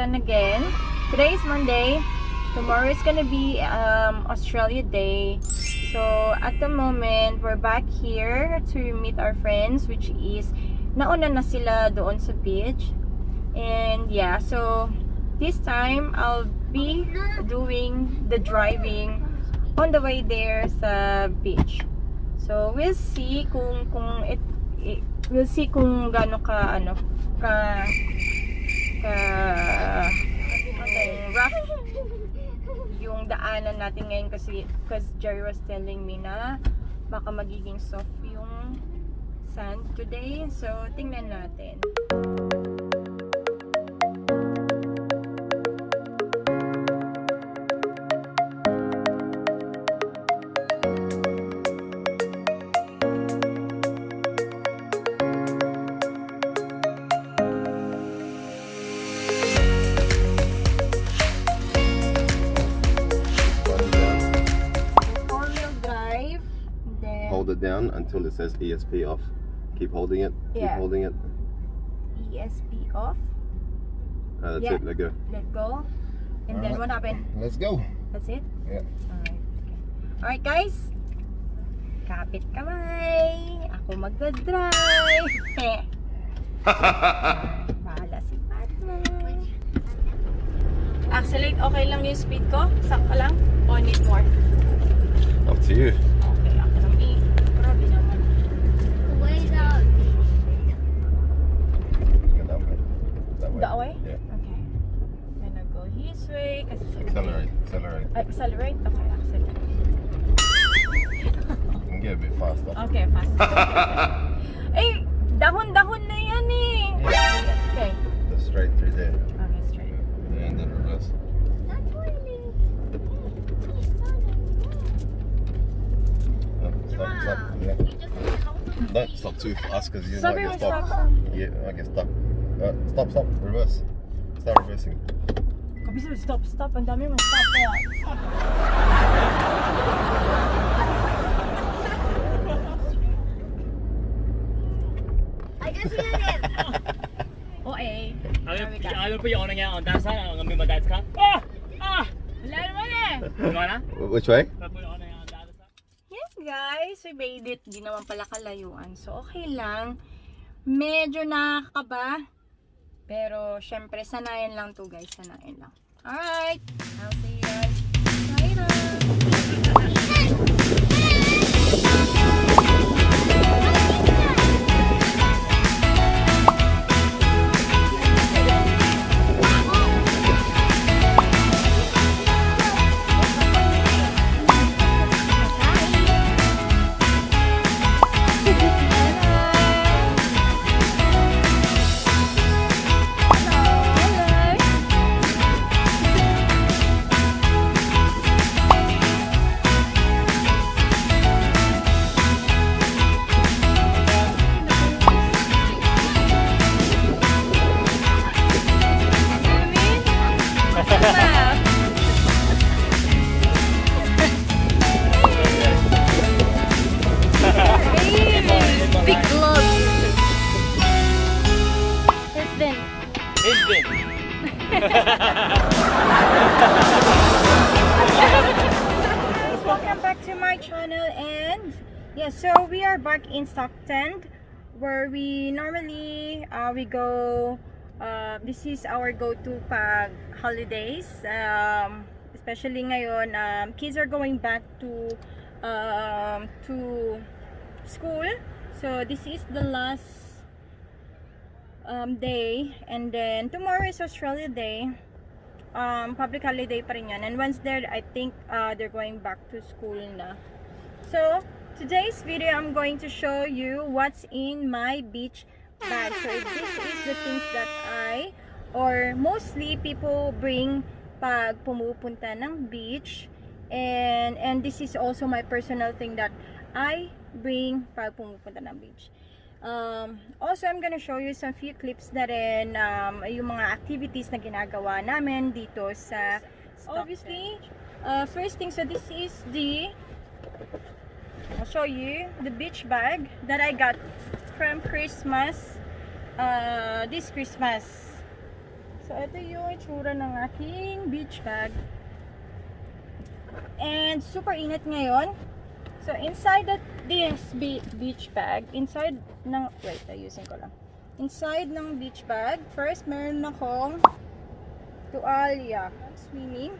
and again. Today is Monday. Tomorrow is gonna be Australia Day. So at the moment, we're back here to meet our friends, which is nauna na sila doon sa beach. And yeah, so this time I'll be doing the driving on the way there sa beach. So we'll see kung we'll see kung gaano ka rough yung daanan natin ngayon kasi Jerry was telling me na baka magiging soft yung sand today. So tingnan natin. Hold it down until it says ESP off. Keep holding it. Keep holding it. ESP off. That's it. Let go. Let go. And then what happened? Let's go. That's it? Yeah. Alright. Okay. Alright guys. Kapit kamay. Ako magdadrive. Bahala si Batman. Accelerate, okay lang yung speed ko? Sakto lang? O need more? Up to you. Okay, ako lang grabe naman. Way down. That way? Yeah. Okay. I'm gonna go his way. Kasi Accelerate. Accelerate. Accelerate? Okay, accelerate. You can get a bit faster. Okay, fast. Eh, dahon-dahon na yan eh. Okay. Just straight through there. Okay, straight. And then reverse. That's really. Stop, stop. Yeah. Don't stop too fast because you might get stuck. Yeah, I get stuck. Stop, stop. Reverse. Start reversing. Kabisa, stop, stop. Ang dami mong stop kaya. Stop. I can see it. Okay. Ano po yung nga on that side? Ang may madats ka? Wala naman eh. Ano? Which way? Yes guys, we made it. Di naman pala kalayuan. So okay lang. Medyo nakakaba. Pero syempre, sanayan lang to guys. Sanayan lang. Alright. I'll see you guys later. Big love. It's been. Welcome back to my channel, and yeah, so we are back in Stockton, where we normally we go. This is our go-to pag holidays. Especially ngayon, kids are going back to school. So this is the last day, and then tomorrow is Australia Day. Public holiday pa rin yan. And once there, I think they're going back to school na. So today's video, I'm going to show you what's in my beach bag. So this is the things that or mostly people bring pag pumupunta ng beach, and this is also my personal thing that I bring pag pumupunta ng beach. Also, I'm gonna show you some few clips na rin, yung mga activities na ginagawa namin dito sa Stockton. Obviously, first thing, so this is I'll show you the beach bag that I got from Christmas, this Christmas. So, ito yung itsura ng aking beach bag. And super init ngayon. So, inside this beach bag, inside ng, wait, ayusin ko lang. Inside ng beach bag, first meron akong tuwalya, swimming.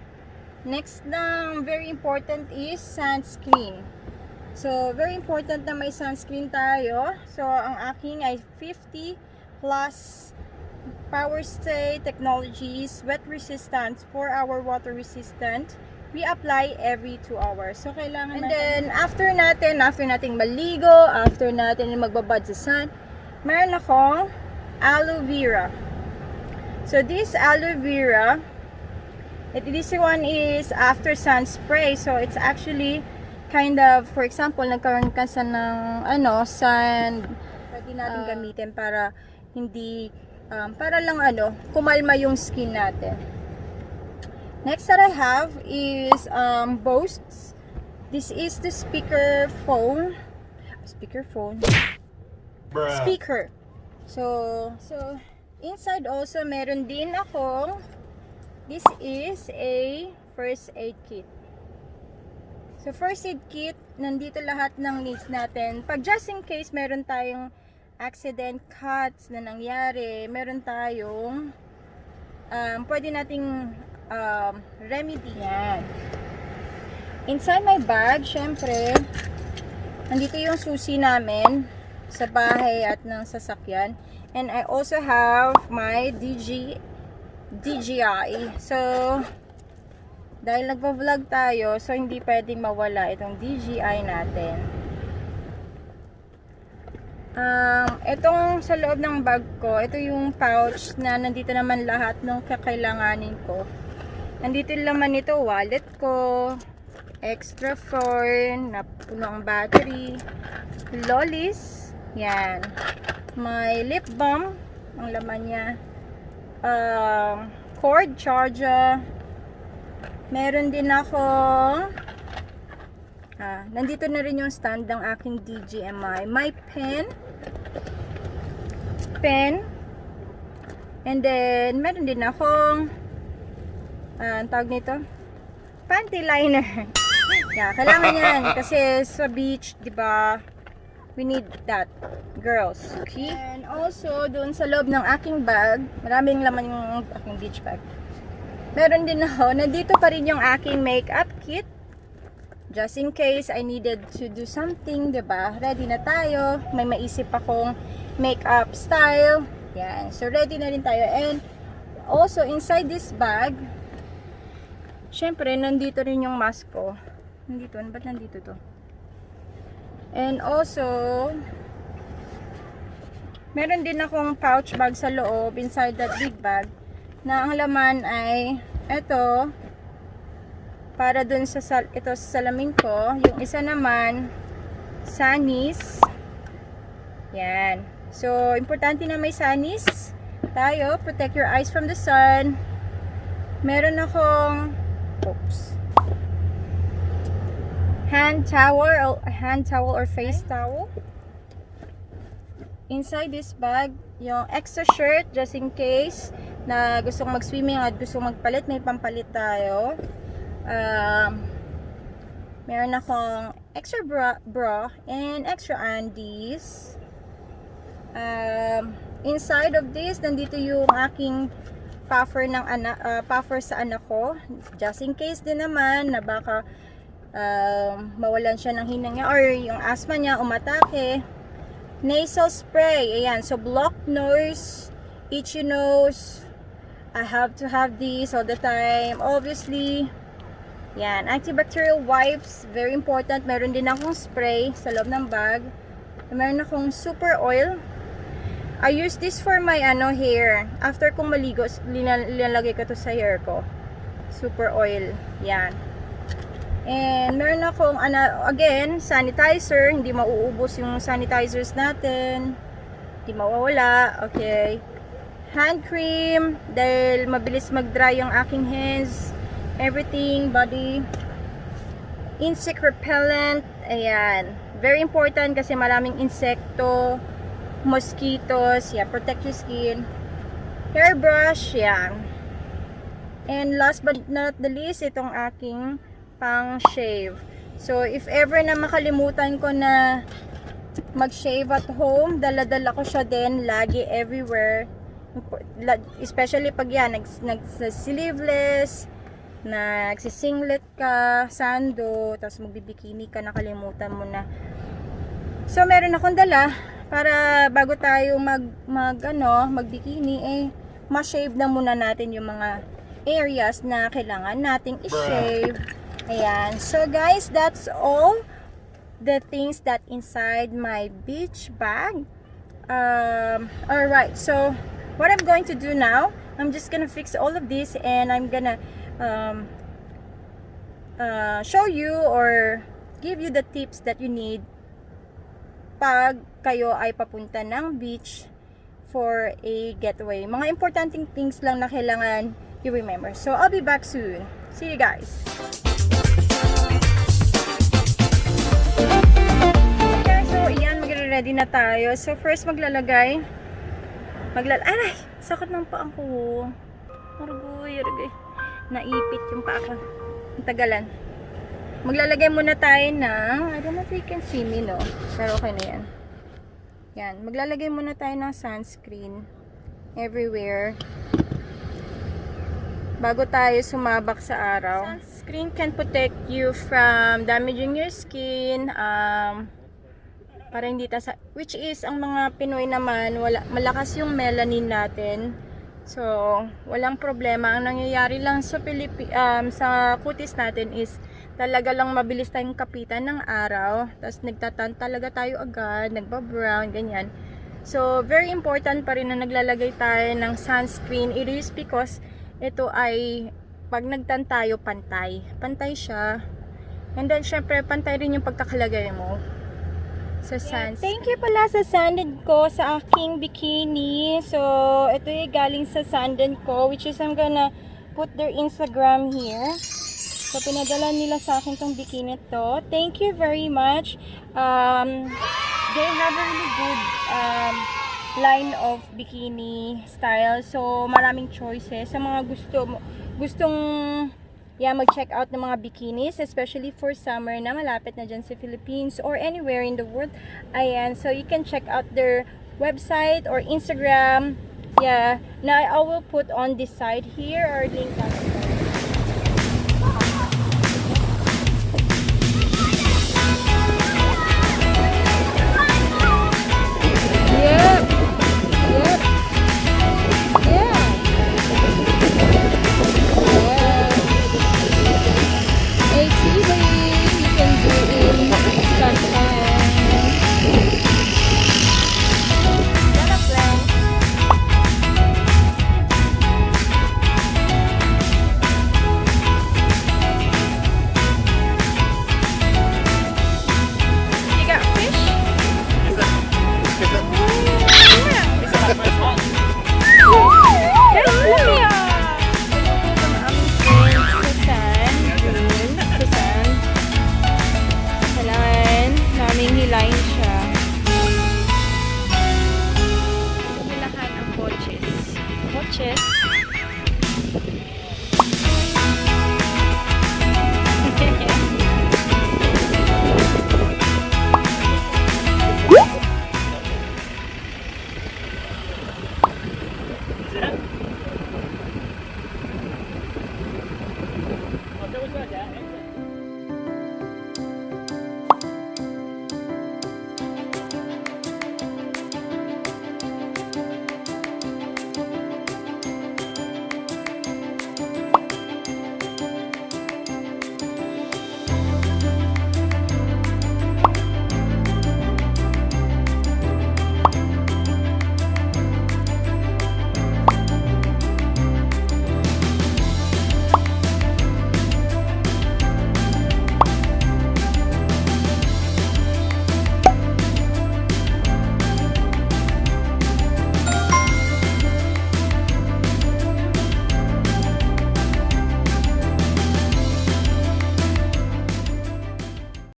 Next na very important is sunscreen. So, very important na may sunscreen tayo. So, ang aking ay 50 plus Power Stay Technologies, wet resistant, 4-hour water resistant. We apply every 2 hours. So, kailangan. And then, after nating maligo, after natin magbabad sa sun, meron akong aloe vera. So, this aloe vera, this one is after sun spray. So, it's actually kind of, for example, nagkaroon ka sa ng, sun, pwede natin gamitin para hindi, para lang, kumalma yung skin natin. Next that I have is Boast's. This is the speaker. So inside also meron din akong, this is a first aid kit. So first aid kit, nandito lahat ng needs natin. Pag just in case meron tayong accident, cuts na nangyari, meron tayong pwede nating remedy. Yan. Inside my bag, syempre, nandito yung susi namin sa bahay at ng sasakyan. And I also have my DJI. So, dahil nagpa-vlog tayo, so hindi pwedeng mawala itong DJI natin. Itong sa loob ng bag ko, ito yung pouch na nandito naman lahat ng kakailanganin ko. Nandito naman ito, wallet ko, extra phone, na puno ang battery, lollies, yan, may lip balm, ang laman niya, cord charger, meron din ako, nandito na rin yung stand ng aking DJI, my pen, and then meron din akong tawag nito, panty liner. Yeah, kailangan yan kasi sa beach, 'di ba? We need that, girls. Okay? And also doon sa loob ng aking bag, maraming laman yung aking beach bag. Meron din ako, nandito pa rin yung aking makeup kit. Just in case I needed to do something, 'di ba? Ready na tayo. May maisip akong makeup style. Yan. So ready na rin tayo. And also inside this bag, syempre, nandito rin yung mask ko. Nandito, ba't nandito to? And also, meron din akong pouch bag sa loob, inside that big bag, na ang laman ay, eto, para dun sa, ito sa salamin ko. Yung isa naman, sunnies. Yan. So, importante na may sunnies tayo. Protect your eyes from the sun. Meron akong hand towel or face towel. Inside this bag, yung extra shirt just in case na gustong mag-swimming at gustong magpalit, may pampalit tayo. Meron akong extra bra and extra undies. Inside of this, nandito yung aking puffer ng puffer sa anak ko, just in case din naman na baka mawalan siya ng hinanga or yung asthma niya umatake. Nasal spray, ayan, so block nose, itchy nose, I have to have this all the time, obviously. Yan, antibacterial wipes, very important. Meron din akong spray sa loob ng bag. Meron akong super oil. I use this for my hair. After kong maligo, linalagay ko to sa hair ko. Super oil. Yan. And meron akong, again, sanitizer. Hindi mauubos yung sanitizers natin. Hindi mawawala. Okay. Hand cream. Dahil mabilis mag-dry yung aking hands. Everything. Body. Insect repellent. Ayan. Very important kasi maraming insekto. Mosquitoes, yeah, protect your skin. hairbrush, yan. And last but not the least, itong aking pang shave. So if ever na makalimutan ko na mag-shave at home, dala-dala ko siya din lagi everywhere. Especially pag yan nag-sleeveless, nagsisinglet ka, sando, tapos magbibikini ka, nakalimutan mo na. So meron akong dala para bago tayo magbikini, ma-shave na muna natin yung mga areas na kailangan nating i-shave. Ayan. So guys, that's all the things that inside my beach bag. Alright, so what I'm going to do now, I'm just gonna fix all of this and I'm gonna show you or give you the tips that you need pag kayo ay papunta ng beach for a getaway. Mga importanteng things lang na kailangan you remember. So I'll be back soon. See you guys. Okay, so iyan, magre-ready na tayo. So first aray, sakit ng paa ko. Argoy. Naipit yung paa ko. Ang tagalan. Maglalagay muna tayo ng, I don't know if you can see me, no? Pero okay na yan. Yan. Maglalagay muna tayo ng sunscreen everywhere bago tayo sumabak sa araw. Sunscreen can protect you from damaging your skin, para hindi which is, ang mga Pinoy naman, malakas yung melanin natin. So, walang problema. Ang nangyayari lang sa sa kutis natin is talaga lang mabilis tayong kapitan ng araw. Tapos nagtatan talaga tayo agad, nagbabrown, ganyan. So, very important pa rin na naglalagay tayo ng sunscreen. It is because ito ay, pag nagtan tayo, pantay. Pantay siya. And then, syempre, pantay rin yung pagkakalagay mo sa sunscreen. Thank you pala sa sanded ko sa aking bikini. So, ito yung galing sa sanded ko, which is I'm gonna put their Instagram here. So, pinadala nila sa akin tong bikini to. Thank you very much. They have a really good line of bikini style. So, maraming choices. Sa mga gustong mag-check out ng mga bikinis, especially for summer na malapit na dyan sa Philippines or anywhere in the world. Ayan, so you can check out their website or Instagram. Yeah, now I will put on this side here or link on